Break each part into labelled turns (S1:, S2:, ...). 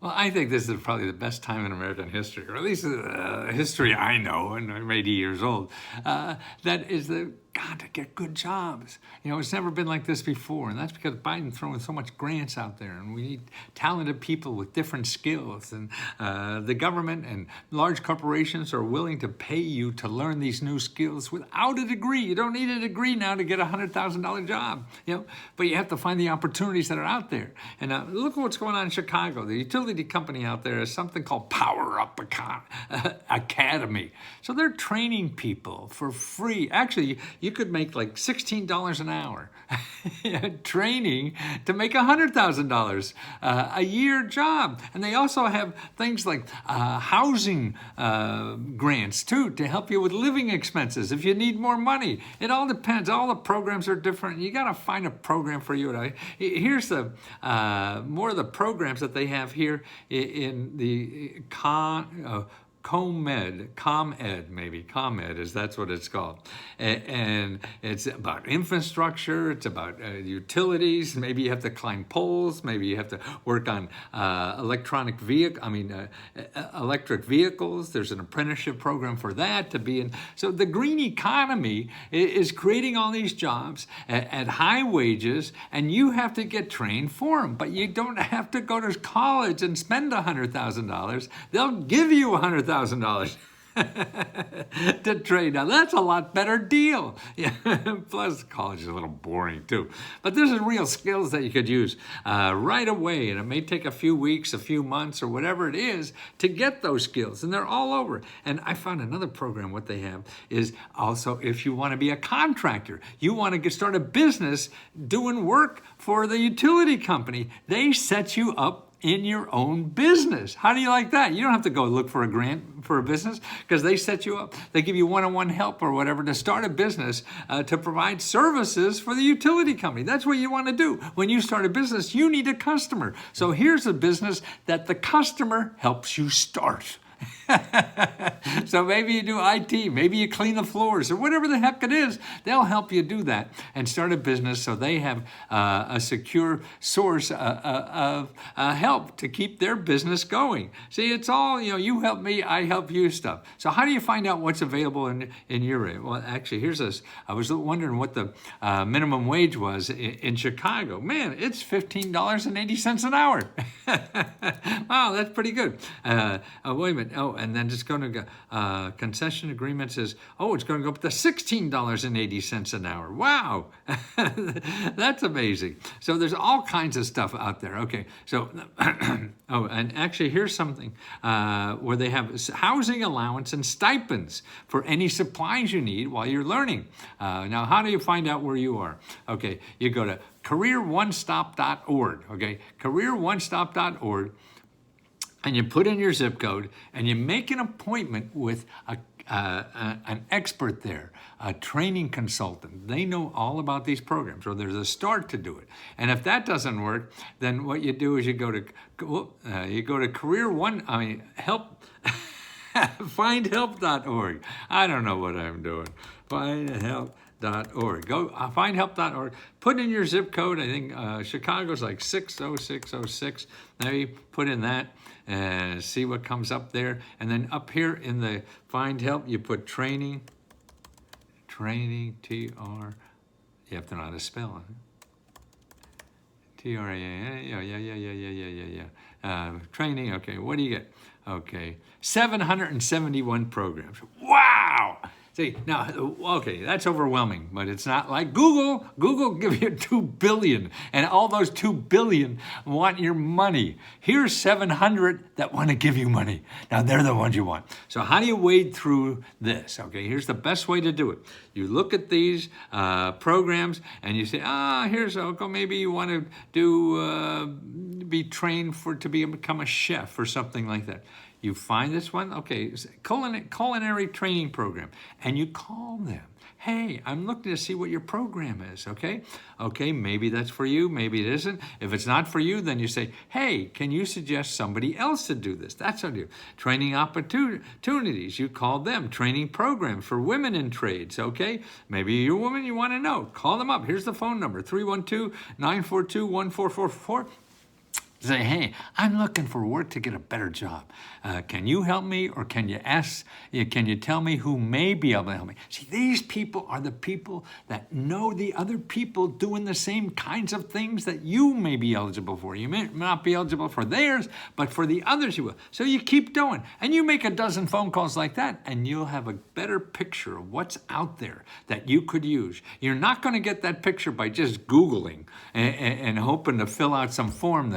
S1: Well, I think this is probably the best time in American history, or at least history I know, and I'm 80 years old, that is the God to get good jobs. It's never been like this before, and that's because Biden's throwing so much grants out there, and we need talented people with different skills. And the government and large corporations are willing to pay you to learn these new skills without a degree. You don't need a degree now to get a $100,000 job, but you have to find the opportunities that are out there. And look at what's going on in Chicago. The utility company out there is something called Power Up Academy. So they're training people for free. Actually, you could make like $16 an hour training to make $100,000 a year job. And they also have things like housing grants too to help you with living expenses if you need more money. It all depends. All the programs are different. You got to find a program for you. Here's the more of the programs that they have here in the ComEd is that's what it's called. And it's about infrastructure, it's about utilities, maybe you have to climb poles, maybe you have to work on electric vehicles. There's an apprenticeship program for that to be in. So the green economy is creating all these jobs at high wages, and you have to get trained for them, but you don't have to go to college and spend $100,000. They'll give you $100,000 to trade. Now that's a lot better deal. Plus college is a little boring too. But there's real skills that you could use right away, and it may take a few weeks, a few months, or whatever it is to get those skills, and they're all over. And I found another program. What they have is also if you want to be a contractor, you want to start a business doing work for the utility company, they set you up in your own business. How do you like that? You don't have to go look for a grant for a business because they set you up. They give you one-on-one help or whatever to start a business to provide services for the utility company. That's what you want to do. When you start a business, you need a customer. So here's a business that the customer helps you start. So maybe you do IT, maybe you clean the floors, or whatever the heck it is. They'll help you do that and start a business so they have a secure source of help to keep their business going. See, it's all, you help me, I help you stuff. So how do you find out what's available in your area? Well, actually, here's this. I was wondering what the minimum wage was in Chicago. Man, it's $15.80 an hour. Wow, that's pretty good. Wait a minute. Oh, and then it's going to go, concession agreement says, it's going to go up to $16.80 an hour. Wow, that's amazing. So there's all kinds of stuff out there. Okay, so, and actually here's something where they have housing allowance and stipends for any supplies you need while you're learning. Now, how do you find out where you are? Okay, you go to careeronestop.org, okay, careeronestop.org, and you put in your zip code, and you make an appointment with an expert there, a training consultant. They know all about these programs, or there's a start to do it. And if that doesn't work, then what you do is you go to help. findhelp.org. I don't know what I'm doing. Findhelp.org. Go findhelp.org. Put in your zip code. I think Chicago's like 60606. Now you put in that and see what comes up there. And then up here in the Find Help, you put training, T-R. You have to know how to spell it. T-R-A-A, yeah. Training, okay, what do you get? Okay, 771 programs. Wow! See, now, okay, that's overwhelming, but it's not like Google. Google give you 2 billion, and all those 2 billion want your money. Here's 700 that want to give you money. Now, they're the ones you want. So how do you wade through this? Okay, here's the best way to do it. You look at these programs, and you say, maybe you want to be trained to become a chef or something like that. You find this one, okay, culinary training program, and you call them. Hey, I'm looking to see what your program is, okay? Okay, maybe that's for you, maybe it isn't. If it's not for you, then you say, hey, can you suggest somebody else to do this? That's what you do. Training opportunities, you call them. Training programs for women in trades, okay? Maybe you're a woman, you want to know. Call them up. Here's the phone number, 312-942-1444. Say, hey, I'm looking for work to get a better job. Can you help me, or can you tell me who may be able to help me? See, these people are the people that know the other people doing the same kinds of things that you may be eligible for. You may not be eligible for theirs, but for the others you will. So you keep doing, and you make a dozen phone calls like that, and you'll have a better picture of what's out there that you could use. You're not going to get that picture by just Googling and hoping to fill out some form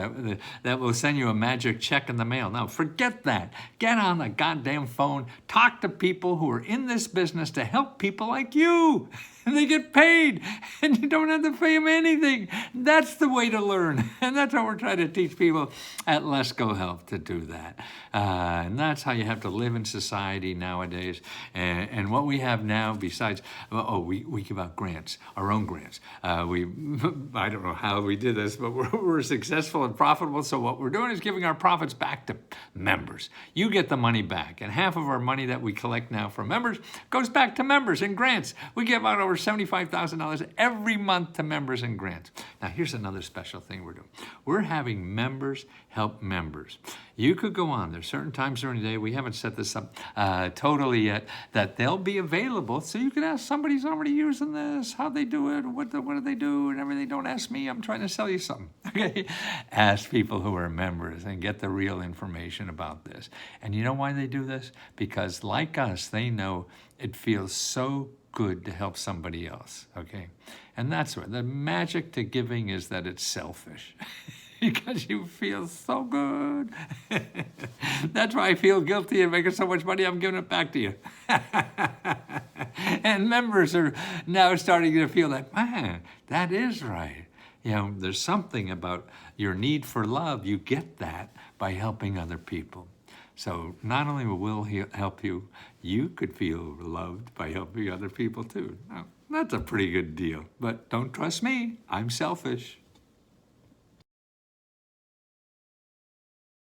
S1: that will send you a magic check in the mail. No, forget that. Get on the goddamn phone. Talk to people who are in this business to help people like you. And they get paid, and you don't have to pay them anything. That's the way to learn. And that's how we're trying to teach people at Let's Go Help to do that. And that's how you have to live in society nowadays. And what we have now, besides, we give out grants, our own grants. I don't know how we did this, but we're successful and profitable. So what we're doing is giving our profits back to members. You get the money back. And half of our money that we collect now from members goes back to members in grants. We give out over $75,000 every month to members in grants. Now, here's another special thing we're doing. We're having members help members. You could go on. There's certain times during the day, we haven't set this up totally yet, that they'll be available. So you can ask somebody who's already using this, how they do it, what do they do, and everything. Don't ask me. I'm trying to sell you something. Okay? Ask people who are members and get the real information about this. And you know why they do this? Because like us, they know it feels so good to help somebody else, okay? And that's what the magic to giving is, that it's selfish. Because you feel so good. That's why I feel guilty and making so much money, I'm giving it back to you. And members are now starting to feel that, man, that is right. You know, there's something about your need for love. You get that by helping other people. So not only will we help you, you could feel loved by helping other people too. Now, that's a pretty good deal. But don't trust me. I'm selfish.